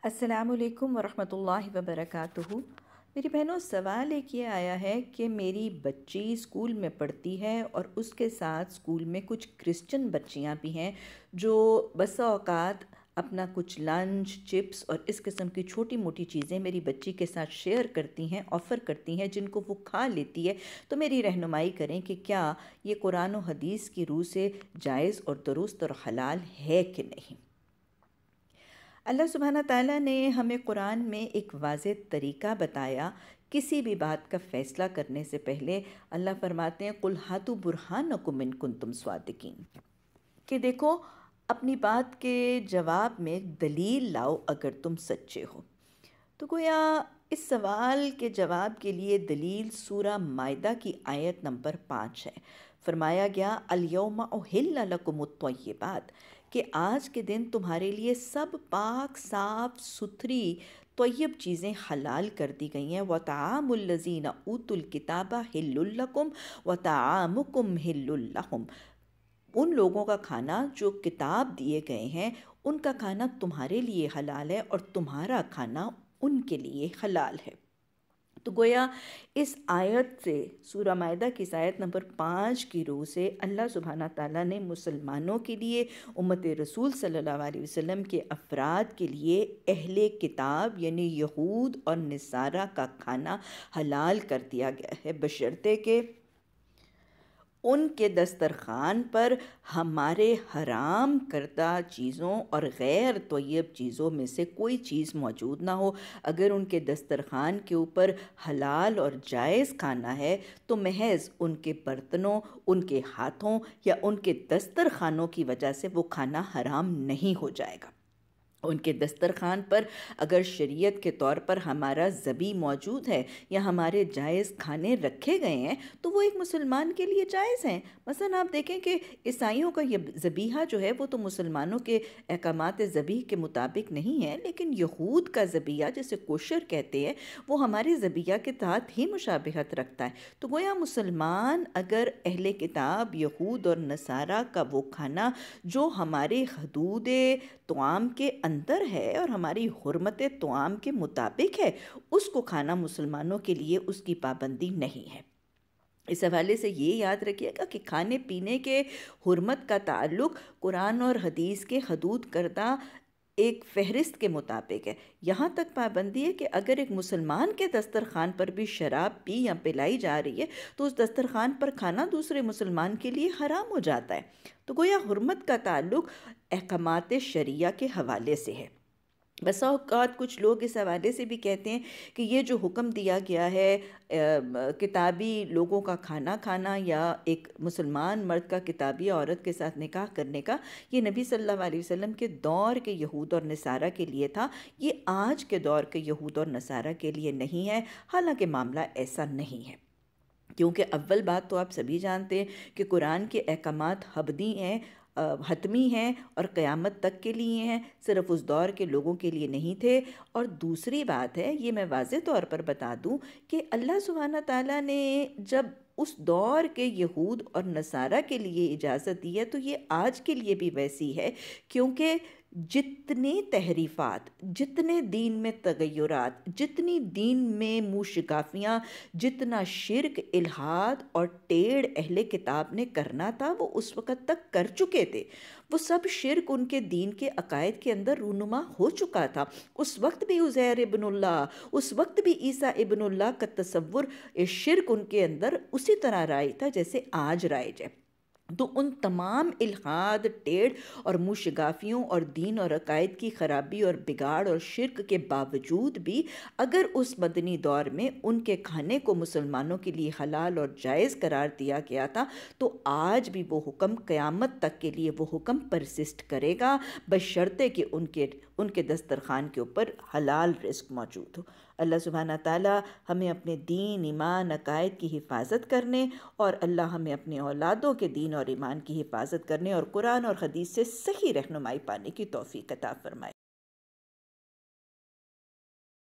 السلام علیکم ورحمۃ اللہ وبرکاتہ۔ میری بہنوں، سوال ایک یہ آیا ہے کہ میری بچی اسکول میں پڑھتی ہے اور اس کے ساتھ اسکول میں کچھ کرسچن بچیاں بھی ہیں جو بسا اوقات اپنا کچھ لنچ، چپس اور اس قسم کی چھوٹی موٹی چیزیں میری بچی کے ساتھ شیئر کرتی ہیں، آفر کرتی ہیں، جن کو وہ کھا لیتی ہے۔ تو میری رہنمائی کریں کہ کیا یہ قرآن و حدیث کی روح سے جائز اور درست اور حلال ہے کہ نہیں۔ اللہ سبحانہ تعالیٰ نے ہمیں قرآن میں ایک واضح طریقہ بتایا کسی بھی بات کا فیصلہ کرنے سے پہلے۔ اللہ فرماتے ہیں قُلْ هَاتُوا بُرْهَانَكُمْ إِن كُنتُمْ صَادِقِينَ، کہ دیکھو اپنی بات کے جواب میں دلیل لاؤ اگر تم سچے ہو۔ تو گویا اس سوال کے جواب کے لیے دلیل سورہ مائدہ کی آیت نمبر 5 ہے۔ فرمایا گیا الْيَوْمَ أُحِلَّ لَكُمُ الطَّيِّبَاتُ، کہ آج کے دن تمہارے لیے سب پاک صاف ستھری طیب چیزیں حلال کر دی گئی ہیں۔ وَطَعَامُ الَّذِينَ أُوتُوا الْكِتَابَ حِلٌّ لَكُمْ وَطَعَامُكُمْ حِلٌّ لَهُمْ، ان لوگوں کا کھانا جو کتاب دیے گئے ہیں ان کا کھانا تمہارے لیے حلال ہے اور تمہارا کھانا ان کے لیے حلال ہے۔ تو گویا اس آیت سے، سورہ مائدہ کی آیت نمبر 5 کی روح سے اللہ سبحانہ تعالیٰ نے مسلمانوں کے لیے، امت رسول صلی اللہ علیہ وسلم کے افراد کے لیے اہل کتاب یعنی یہود اور نصارہ کا کھانا حلال کر دیا گیا ہے، بشرطے کہ ان کے دسترخوان پر ہمارے حرام کردہ چیزوں اور غیر طیب چیزوں میں سے کوئی چیز موجود نہ ہو۔ اگر ان کے دسترخوان کے اوپر حلال اور جائز کھانا ہے تو محض ان کے برتنوں، ان کے ہاتھوں یا ان کے دسترخوانوں کی وجہ سے وہ کھانا حرام نہیں ہو جائے گا۔ ان کے دسترخوان پر اگر شریعت کے طور پر ہمارا ذبیح موجود ہے یا ہمارے جائز کھانے رکھے گئے ہیں تو وہ ایک مسلمان کے لیے جائز ہیں۔ مثلا آپ دیکھیں کہ عیسائیوں کا یہ ذبیحہ جو ہے وہ تو مسلمانوں کے احکامات ذبیح کے مطابق نہیں ہے، لیکن یہود کا ذبیحہ جسے کوشر کہتے ہیں وہ ہمارے ذبیحہ کے ساتھ ہی مشابہت رکھتا ہے۔ تو گویا مسلمان اگر اہل کتاب یہود اور نصارہ کا وہ کھانا جو ہمارے حدود طعام کے اندر ہے اور ہماری حرمت طعام کے مطابق ہے، اس کو کھانا مسلمانوں کے لیے اس کی پابندی نہیں ہے۔ اس حوالے سے یہ یاد رکھیے گا کہ کھانے پینے کے حرمت کا تعلق قرآن اور حدیث کے حدود کردہ ایک فہرست کے مطابق ہے۔ یہاں تک پابندی ہے کہ اگر ایک مسلمان کے دسترخوان پر بھی شراب پی یا پلائی جا رہی ہے تو اس دسترخوان پر کھانا دوسرے مسلمان کے لیے حرام ہو جاتا ہے۔ تو گویا حرمت کا تعلق احکامات شریعہ کے حوالے سے ہے۔ بسا اوقات کچھ لوگ اس حوالے سے بھی کہتے ہیں کہ یہ جو حکم دیا گیا ہے کتابی لوگوں کا کھانا کھانا یا ایک مسلمان مرد کا کتابی عورت کے ساتھ نکاح کرنے کا، یہ نبی صلی اللہ علیہ وسلم کے دور کے یہود اور نصارہ کے لیے تھا، یہ آج کے دور کے یہود اور نصارہ کے لیے نہیں ہے۔ حالانکہ معاملہ ایسا نہیں ہے، کیونکہ اول بات تو آپ سبھی جانتے ہیں کہ قرآن کے احکامات ابدی ہیں، حتمی ہیں اور قیامت تک کے لیے ہیں، صرف اس دور کے لوگوں کے لیے نہیں تھے۔ اور دوسری بات ہے، یہ میں واضح طور پر بتا دوں کہ اللہ سبحانہ تعالیٰ نے جب اس دور کے یہود اور نصارہ کے لیے اجازت دی ہے تو یہ آج کے لیے بھی ویسی ہے، کیونکہ جتنی تحریفات، جتنے دین میں تغیرات، جتنی دین میں منہ شکافیاں، جتنا شرک، الحاد اور ٹیڑھ اہل کتاب نے کرنا تھا وہ اس وقت تک کر چکے تھے۔ وہ سب شرک ان کے دین کے عقائد کے اندر رونما ہو چکا تھا۔ اس وقت بھی عزیر ابن اللہ، اس وقت بھی عیسیٰ ابن اللہ کا تصور شرک ان کے اندر اسی طرح رائج تھا جیسے آج رائج ہے۔ تو ان تمام الحاد، ٹیڑھ اور منہ شگافیوں اور دین اور عقائد کی خرابی اور بگاڑ اور شرک کے باوجود بھی اگر اس مدنی دور میں ان کے کھانے کو مسلمانوں کے لیے حلال اور جائز قرار دیا گیا تھا تو آج بھی وہ حکم قیامت تک کے لیے وہ حکم پرسسٹ کرے گا، بشرطے کہ ان کے دسترخوان کے اوپر حلال رزق موجود ہو۔ اللہ سبحانہ تعالیٰ ہمیں اپنے دین، ایمان، عقائد کی حفاظت کرنے اور اللہ ہمیں اپنے اولادوں کے دین اور ایمان کی حفاظت کرنے اور قرآن اور حدیث سے صحیح رہنمائی پانے کی توفیق عطا فرمائے۔